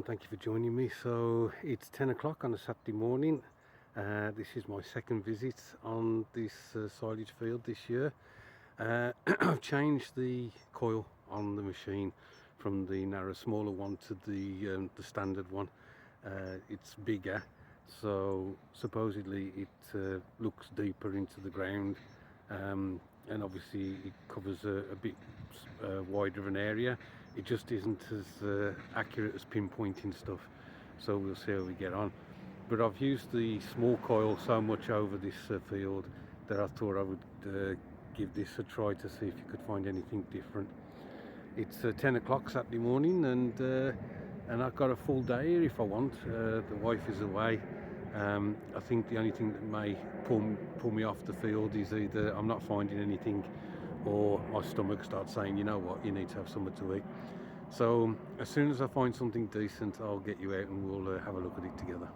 everyone, thank you for joining me. So it's 10 o'clock on a Saturday morning. This is my second visit on this silage field this year. I've changed the coil on the machine from the narrow smaller one to the standard one. It's bigger, so supposedly it looks deeper into the ground, and obviously it covers a bit wider of an area. It just isn't as accurate as pinpointing stuff, so we'll see how we get on. But I've used the small coil so much over this field that I thought I would give this a try to see if you could find anything different. It's 10 o'clock Saturday morning, and I've got a full day here if I want. The wife is away. I think the only thing that may pull me off the field is either I'm not finding anything, or my stomach starts saying, you know what, you need to have something to eat. So as soon as I find something decent, I'll get you out and we'll have a look at it together.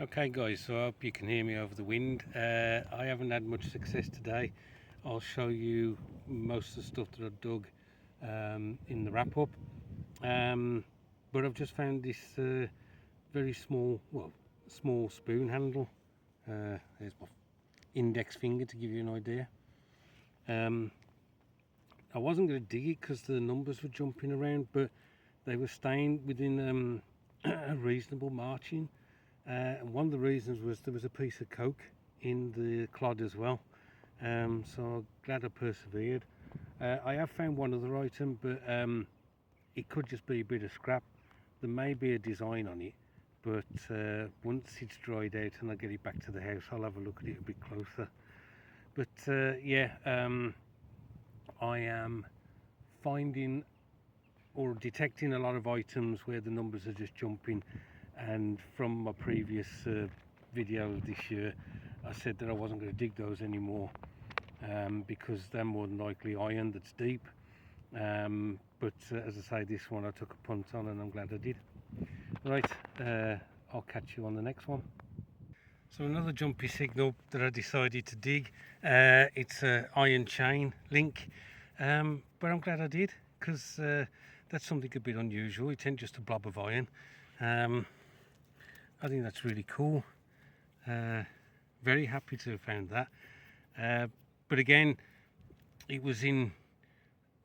Okay guys, so I hope you can hear me over the wind. I haven't had much success today. I'll show you most of the stuff that I've dug in the wrap up, but I've just found this very small spoon handle. There's my index finger to give you an idea. I wasn't going to dig it because the numbers were jumping around, but they were staying within a reasonable margin. And one of the reasons was there was a piece of coke in the clod as well. So I'm glad I persevered. I have found one other item, but it could just be a bit of scrap. There may be a design on it, but once it's dried out and I get it back to the house, I'll have a look at it a bit closer. But yeah, I am finding or detecting a lot of items where the numbers are just jumping, and from my previous video this year I said that I wasn't going to dig those anymore because they're more than likely iron that's deep, but as I say, this one I took a punt on and I'm glad I did. Right, I'll catch you on the next one. So another jumpy signal that I decided to dig, it's an iron chain link, but I'm glad I did, because that's something a bit unusual. It ain't just a blob of iron. I think that's really cool. Very happy to have found that, but again, it was in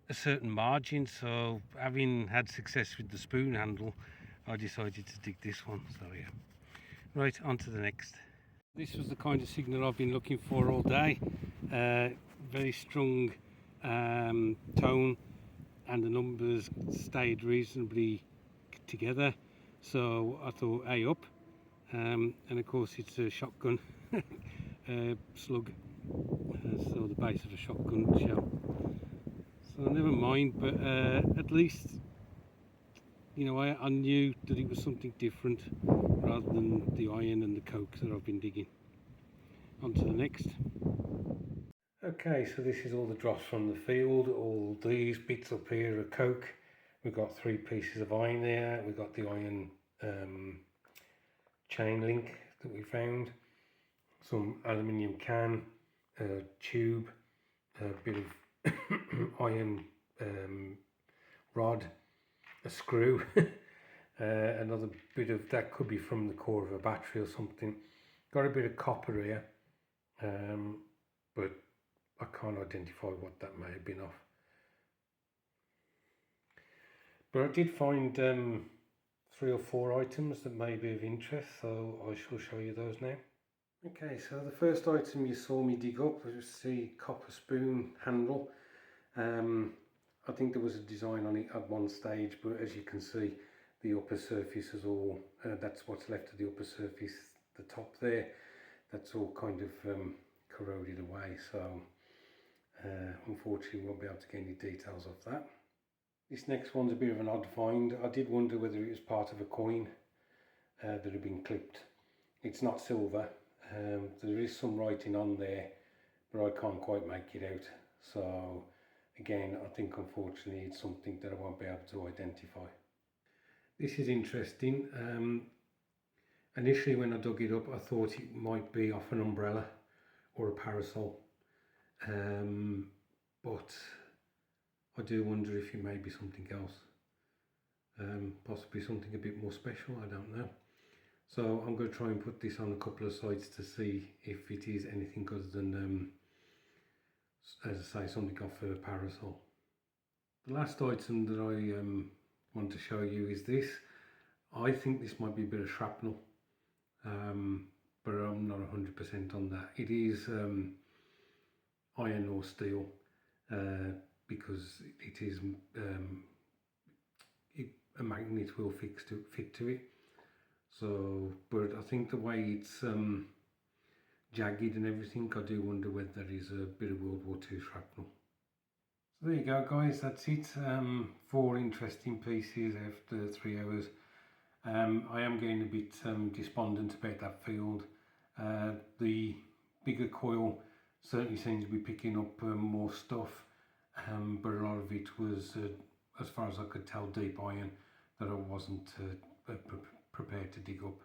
a certain margin, so having had success with the spoon handle, I decided to dig this one. So yeah, right, on to the next. This was the kind of signal I've been looking for all day. Very strong tone, and the numbers stayed reasonably together, so I thought A up, and of course it's a shotgun slug, so the base of a shotgun shell. So never mind, but at least, you know, I knew that it was something different rather than the iron and the coke that I've been digging. On to the next. Okay, so this is all the dross from the field. All these bits up here are coke. We've got 3 pieces of iron there. We've got the iron chain link that we found, some aluminium can, a tube, a bit of iron rod, a screw, another bit of, that could be from the core of a battery or something. Got a bit of copper here, but I can't identify what that may have been of. But I did find 3 or 4 items that may be of interest, so I shall show you those now. Okay, so the first item you saw me dig up was the copper spoon handle. I think there was a design on it at one stage, but as you can see, the upper surface is all, that's what's left of the upper surface, the top there, that's all kind of corroded away, so unfortunately won't be able to get any details of that. This next one's a bit of an odd find. I did wonder whether it was part of a coin that had been clipped. It's not silver. There is some writing on there, but I can't quite make it out. So again, I think unfortunately it's something that I won't be able to identify. This is interesting. Initially when I dug it up, I thought it might be off an umbrella or a parasol, but I do wonder if it may be something else. possibly something a bit more special, I don't know. So I'm going to try and put this on a couple of sites to see if it is anything other than, as I say, something off a parasol. The last item that I want to show you is this. I think this might be a bit of shrapnel, but I'm not 100% on that. It is iron or steel, because it is a magnet will fit to it. So, but I think the way it's jagged and everything, I do wonder whether there is a bit of World War II shrapnel. So there you go, guys, that's it. 4 interesting pieces after 3 hours. I am getting a bit despondent about that field. The bigger coil certainly seems to be picking up more stuff, but a lot of it was, as far as I could tell, deep iron that I wasn't prepared to dig up.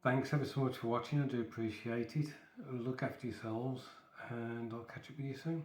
Thanks ever so much for watching, I do appreciate it. Look after yourselves, and I'll catch up with you soon.